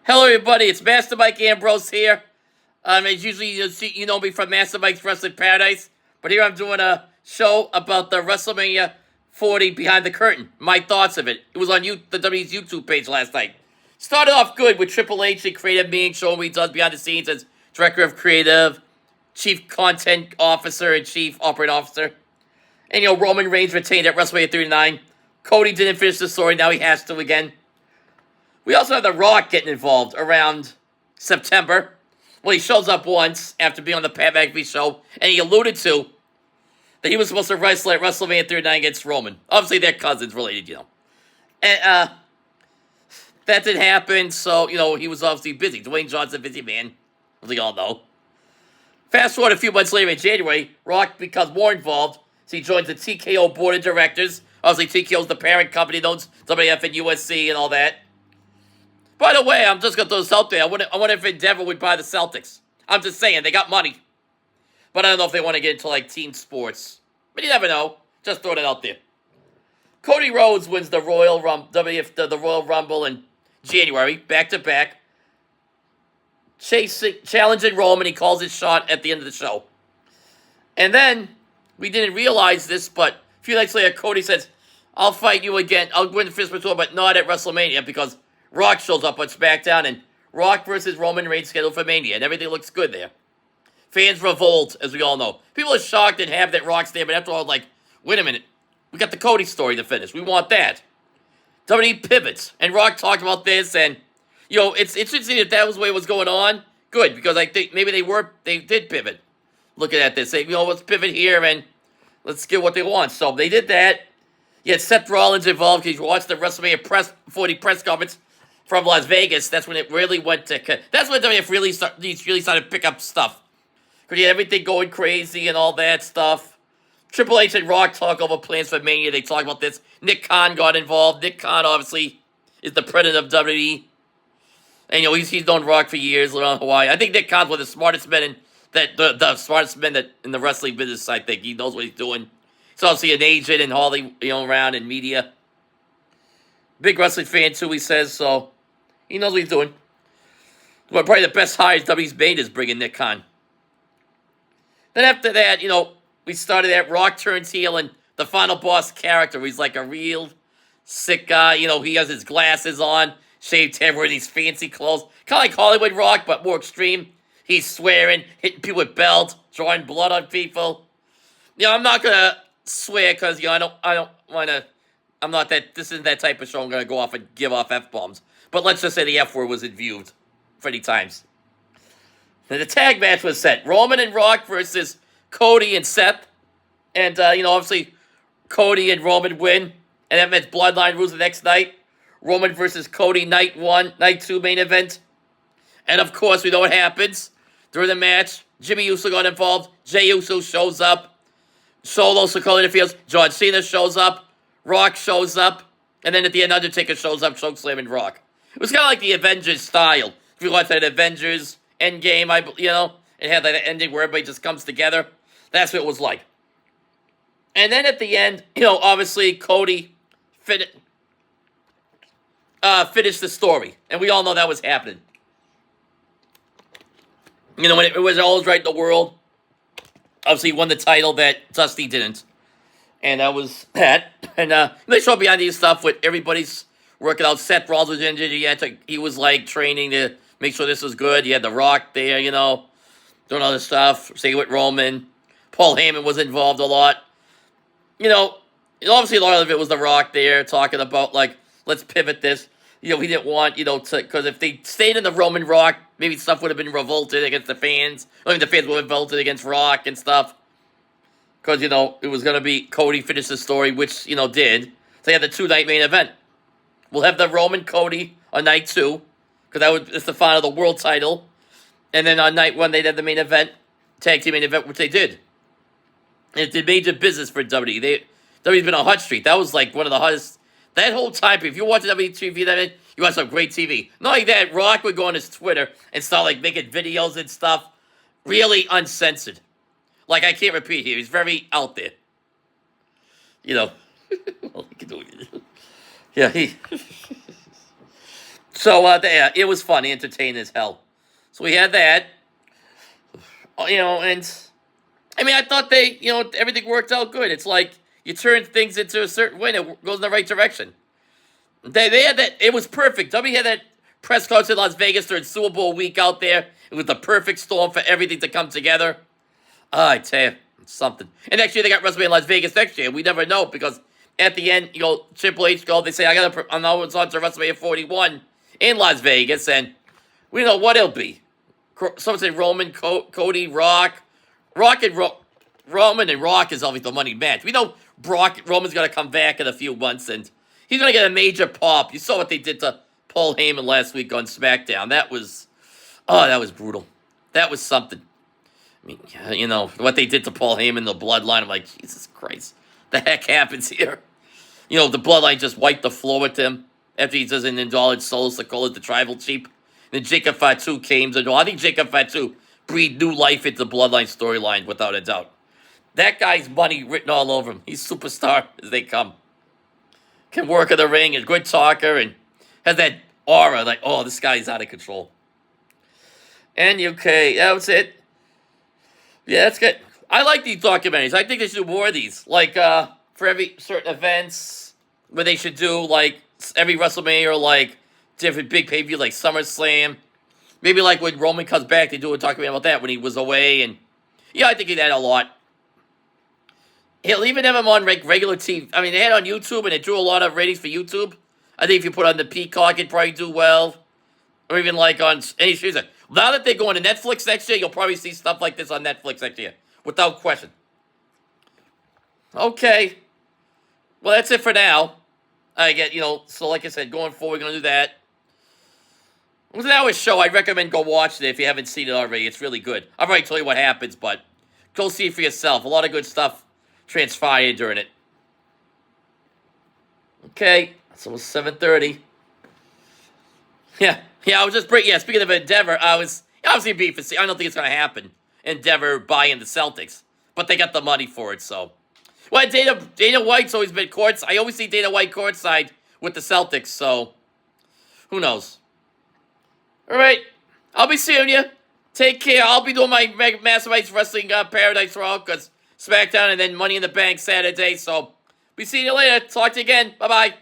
Hello, everybody. It's Master Mike Ambrose here. As usually you know me from Master Mike's Wrestling Paradise, but here I'm doing a show about the WrestleMania 40 Behind the Curtain. My thoughts of it. It was on the WWE's YouTube page last night. Started off good with Triple H, the creative being, showing what he does behind the scenes as Director of Creative, Chief Content Officer, and Chief Operating Officer. And, Roman Reigns retained at WrestleMania 39. Cody didn't finish the story, now he has to again. We also have The Rock getting involved around September. Well, he shows up once after being on the Pat McAfee show, and he alluded to that he was supposed to wrestle at WrestleMania 39 against Roman. Obviously, they're cousins related, And that didn't happen, so, he was obviously busy. Dwayne Johnson's a busy man, as we all know. Fast forward a few months later in January, Rock becomes more involved, so he joins the TKO board of directors. Obviously, TKO's the parent company that owns WF and USC and all that. By the way, I'm just going to throw this out there. I wonder if Endeavor would buy the Celtics. I'm just saying, they got money. But I don't know if they want to get into, team sports. But you never know. Just throwing it out there. Cody Rhodes wins the Royal Rumble in January, back-to-back. Challenging Roman, he calls his shot at the end of the show. And then, we didn't realize this, but a few nights later, Cody says, I'll fight you again. I'll win the fist tour, but not at WrestleMania, because Rock shows up on SmackDown, and Rock versus Roman Reigns scheduled for Mania, and everything looks good there. Fans revolt, as we all know. People are shocked and happy that Rock's there, but after all, wait a minute. We got the Cody story to finish. We want that. WWE pivots, and Rock talked about this, and, it's interesting that was the way it was going on. Good, because I think maybe they did pivot. Looking at this, say, let's pivot here, and let's get what they want. So, they did that. You had Seth Rollins involved, because you watched the WrestleMania 40 press conference from Las Vegas. That's when it really went to... That's when WF really started to pick up stuff. Because you had everything going crazy and all that stuff. Triple H and Rock talk over plans for Mania. They talk about this. Nick Khan got involved. Nick Khan, obviously, is the president of WWE. And, he's known Rock for years around Hawaii. I think Nick Khan's one of the smartest men in the wrestling business, I think. He knows what he's doing. He's obviously an agent in Hollywood, around in media. Big wrestling fan, too, he says, so he knows what he's doing. Well, probably the best hires WWE's made is bringing Nick Khan. Then after that, we started that Rock turns heel and the final boss character. He's like a real sick guy. He has his glasses on, shaved head, wearing these fancy clothes. Kind of like Hollywood Rock, but more extreme. He's swearing, hitting people with belts, drawing blood on people. I'm not going to swear because, I don't want to... I'm not that... This isn't that type of show I'm going to go off and give off F-bombs. But let's just say the F word was viewed pretty times. Then the tag match was set. Roman and Rock versus Cody and Seth. And, obviously, Cody and Roman win. And that meant Bloodline rules the next night. Roman versus Cody, night 1, night 2 main event. And, of course, we know what happens. During the match, Jimmy Uso got involved. Jey Uso shows up. Solo Sikoa interferes. John Cena shows up. Rock shows up. And then at the end, Undertaker shows up, chokeslamming Rock. It was kind of like the Avengers style. If you watch that Avengers Endgame, it had that ending where everybody just comes together. That's what it was like. And then at the end, obviously Cody finished the story. And we all know that was happening. When it was always right in the world, obviously he won the title that Dusty didn't. And that was that. And they showed behind these stuff with everybody's working out. Seth Rollins was injured. He was training to make sure this was good. You had The Rock there, doing other stuff. Same with Roman. Paul Heyman was involved a lot. Obviously a lot of it was The Rock there talking about, let's pivot this. He didn't want, because if they stayed in the Roman Rock, maybe stuff would have been revolted against the fans. The fans would have revolted against Rock and stuff. Because, it was going to be Cody finished the story, which, did. So they had the 2-night main event. We'll have the Roman Cody on night 2, because it's the final of the world title. And then on night 1, they'd have the main event, tag team main event, which they did. And it did major business for WWE. WWE's been on a hot streak. That was one of the hottest. That whole time, if you watch WWE TV, you watch some great TV. Not like that, Rock would go on his Twitter and start making videos and stuff. Really uncensored. I can't repeat here. He's very out there. Well, he can do it. Yeah, he... So, yeah, it was funny, entertaining as hell. So we had that, and I mean, I thought everything worked out good. It's like you turn things into a certain way, and it goes in the right direction. They had that. It was perfect. W had that press conference in Las Vegas during Super Bowl week out there. It was the perfect storm for everything to come together. I tell you, it's something. And next year they got WrestleMania in Las Vegas next year. We never know because at the end, Triple H they say I'm now on to WrestleMania 41 in Las Vegas, and we don't know what it'll be. Someone say Roman, Cody, Rock, Roman and Rock is always the money match. We know Roman's gonna come back in a few months, and he's gonna get a major pop. You saw what they did to Paul Heyman last week on SmackDown. That was brutal. That was something. I mean, what they did to Paul Heyman, the Bloodline. I'm like, Jesus Christ, the heck happens here? The Bloodline just wiped the floor with him after he doesn't indulge Solo Sikoa, the tribal chief. Then Jacob Fatu came to. I think Jacob Fatu breathed new life into the Bloodline storyline without a doubt. That guy's money written all over him. He's superstar as they come. Can work in the ring, a good talker, and has that aura like, oh, this guy's out of control. And UK, that was it. Yeah, that's good. I like these documentaries. I think they should do more of these. Like, for every certain events, where they should do, like, every WrestleMania or, like, different big pay-per-view, like SummerSlam. Maybe, like, when Roman comes back, they do a documentary about that when he was away. And, yeah, I think he'd add a lot. He'll even have him on regular TV. I mean, they had it on YouTube, and it drew a lot of ratings for YouTube. I think if you put on the Peacock, it'd probably do well. Or even, like, on any series. Now that they're going to Netflix next year, you'll probably see stuff like this on Netflix next year. Without question. Okay. Well, that's it for now. I get, so like I said, going forward, we're going to do that. It was an hour show. I'd recommend go watch it if you haven't seen it already. It's really good. I've already told you what happens, but go see it for yourself. A lot of good stuff transpired during it. Okay. So it's 7:30. Yeah, I was just speaking of Endeavor, I was obviously being facetious. I don't think it's going to happen. Endeavor buying the Celtics, but they got the money for it, so. Well, Dana White's always been courtside. I always see Dana White courtside with the Celtics, so who knows? All right, I'll be seeing you. Take care. I'll be doing my Masterminds Wrestling Paradise Raw because SmackDown and then Money in the Bank Saturday, so be seeing you later. Talk to you again. Bye-bye.